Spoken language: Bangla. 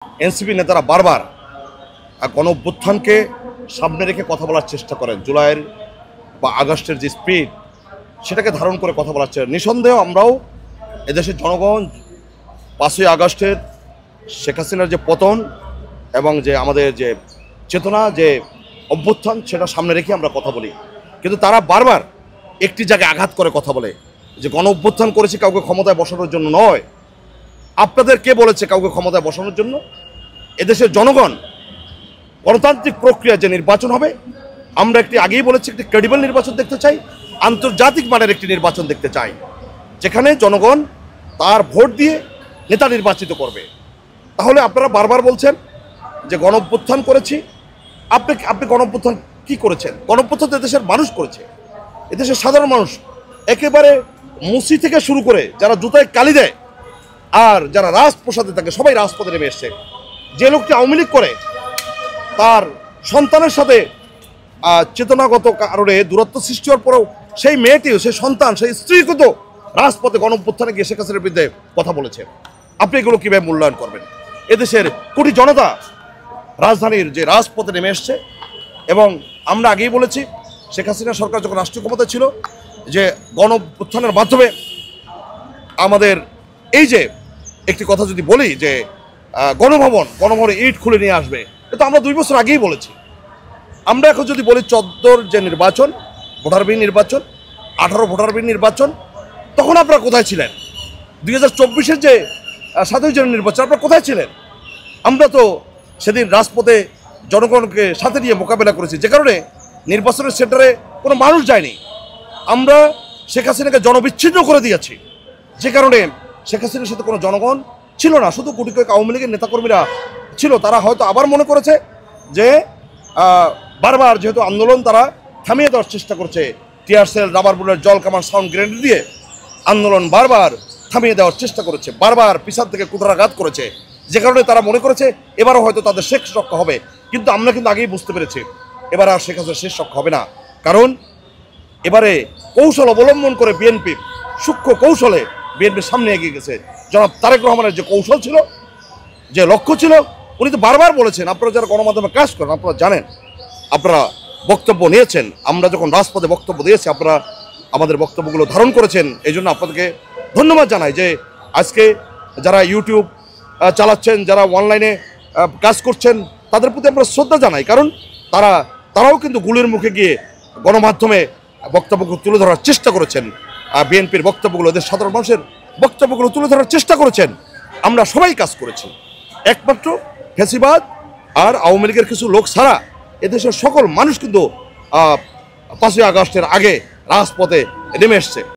এনসিপি নেতারা বারবার গণ অভ্যুত্থানকে সামনে রেখে কথা বলার চেষ্টা করেন। জুলাইয়ের বা আগস্টের যে স্পিড সেটাকে ধারণ করে কথা বলার চেষ্টা। নিঃসন্দেহ আমরাও এদেশের জনগণ 5ই আগস্টের শেখ হাসিনার যে পতন এবং যে আমাদের যে চেতনা যে অভ্যুত্থান সেটা সামনে রেখে আমরা কথা বলি, কিন্তু তারা বারবার একটি জায়গায় আঘাত করে কথা বলে যে গণ অভ্যুত্থান করেছি কাউকে ক্ষমতায় বসানোর জন্য নয়। আপনাদের কে বলেছে কাউকে ক্ষমতায় বসানোর জন্য? এদেশের জনগণ গণতান্ত্রিক প্রক্রিয়া যে নির্বাচন হবে, আমরা একটি আগেই বলেছি একটি ক্রেডিবল নির্বাচন দেখতে চাই, আন্তর্জাতিক মানের একটি নির্বাচন দেখতে চাই, যেখানে জনগণ তার ভোট দিয়ে নেতা নির্বাচিত করবে। তাহলে আপনারা বারবার বলছেন যে গণ অভ্যুত্থান করেছি। আপনি গণ অভ্যুত্থান কী করেছেন? গণ অভ্যুত্থান এদেশের মানুষ করেছে, এদেশের সাধারণ মানুষ একেবারে মুসি থেকে শুরু করে যারা জুতায় কালি দেয় আর যারা রাজপ্রসাদে থাকে সবাই রাজপথে নেমে এসছে। যে লোকটি আওয়ামী লীগ করে তার সন্তানের সাথে চেতনাগত কারণে দূরত্ব সৃষ্টি হওয়ার পরেও সেই মেয়েটিও, সেই সন্তান, সেই স্ত্রীকে তো রাজপথে গণ অভ্যুত্থানে গিয়ে শেখ হাসিনার বিরুদ্ধে কথা বলেছে। আপনি এগুলো কীভাবে মূল্যায়ন করবেন? এদেশের কোটি জনতা রাজধানীর যে রাজপথে নেমে এসছে এবং আমরা আগেই বলেছি শেখ হাসিনা সরকার যখন রাষ্ট্রীয় ক্ষমতা ছিল যে গণ অভ্যুত্থানের মাধ্যমে আমাদের এই যে একটি কথা যদি বলি যে গণভবনে ইট খুলে নিয়ে আসবে, এটা আমরা 2 বছর আগেই বলেছি। আমরা এখন যদি বলি 14 যে নির্বাচন, ভোটারবিহীন নির্বাচন, 18 ভোটারবিহীন নির্বাচন, তখন আপনারা কোথায় ছিলেন? 2024-এর যে 7ই জানুয়ারি নির্বাচন আপনারা কোথায় ছিলেন? আমরা তো সেদিন রাজপথে জনগণকে সাথে নিয়ে মোকাবেলা করেছি, যে কারণে নির্বাচনের সেন্টারে কোনো মানুষ যায়নি। আমরা শেখ হাসিনাকে জনবিচ্ছিন্ন করে দিয়েছি, যে কারণে শেখ হাসিনার সাথে কোনো জনগণ ছিল না, শুধু কোটি কয়েক আওয়ামী লীগের নেতাকর্মীরা ছিল। তারা হয়তো আবার মনে করেছে যে বারবার যেহেতু আন্দোলন তারা থামিয়ে দেওয়ার চেষ্টা করছে, টিয়ার সেল, রাবার বুলেট, জল কামান, সাউন্ড গ্রেনেড দিয়ে আন্দোলন বারবার থামিয়ে দেওয়ার চেষ্টা করেছে, বারবার পিছন থেকে কুঠারাঘাত করেছে, যে কারণে তারা মনে করেছে এবারও হয়তো তাদের শেষ রক্ষা হবে। কিন্তু আমরা কিন্তু আগেই বুঝতে পেরেছি এবার আর শেখ হাসিনার শেষ রক্ষা হবে না, কারণ এবারে কৌশল অবলম্বন করে বিএনপি সূক্ষ্ম কৌশলে বিএনপির সামনে এগিয়ে গেছে। জনাব তারেক রহমানের যে কৌশল ছিল, যে লক্ষ্য ছিল, উনি তো বারবার বলেছেন। আপনারা যারা গণমাধ্যমে কাজ করেন আপনারা জানেন, আপনারা বক্তব্য নিয়েছেন, আমরা যখন রাজপথে বক্তব্য দিয়েছি আপনারা আমাদের বক্তব্যগুলো ধারণ করেছেন। এই জন্য আপনাদেরকে ধন্যবাদ জানাই যে আজকে যারা ইউটিউব চালাচ্ছেন, যারা অনলাইনে কাজ করছেন, তাদের প্রতি আমরা শ্রদ্ধা জানাই, কারণ তারাও কিন্তু গুলির মুখে গিয়ে গণমাধ্যমে বক্তব্যগুলো তুলে ধরার চেষ্টা করেছেন। বিএনপির বক্তব্যগুলো, দেশের সাধারণ মানুষের বক্তব্যগুলো তুলে ধরার চেষ্টা করেছেন। আমরা সবাই কাজ করেছি, একমাত্র ফ্যাসিবাদ আর আওয়ামী লীগের কিছু লোক ছাড়া এদেশের সকল মানুষ কিন্তু 5ই আগস্টের আগে রাজপথে নেমে এসছে।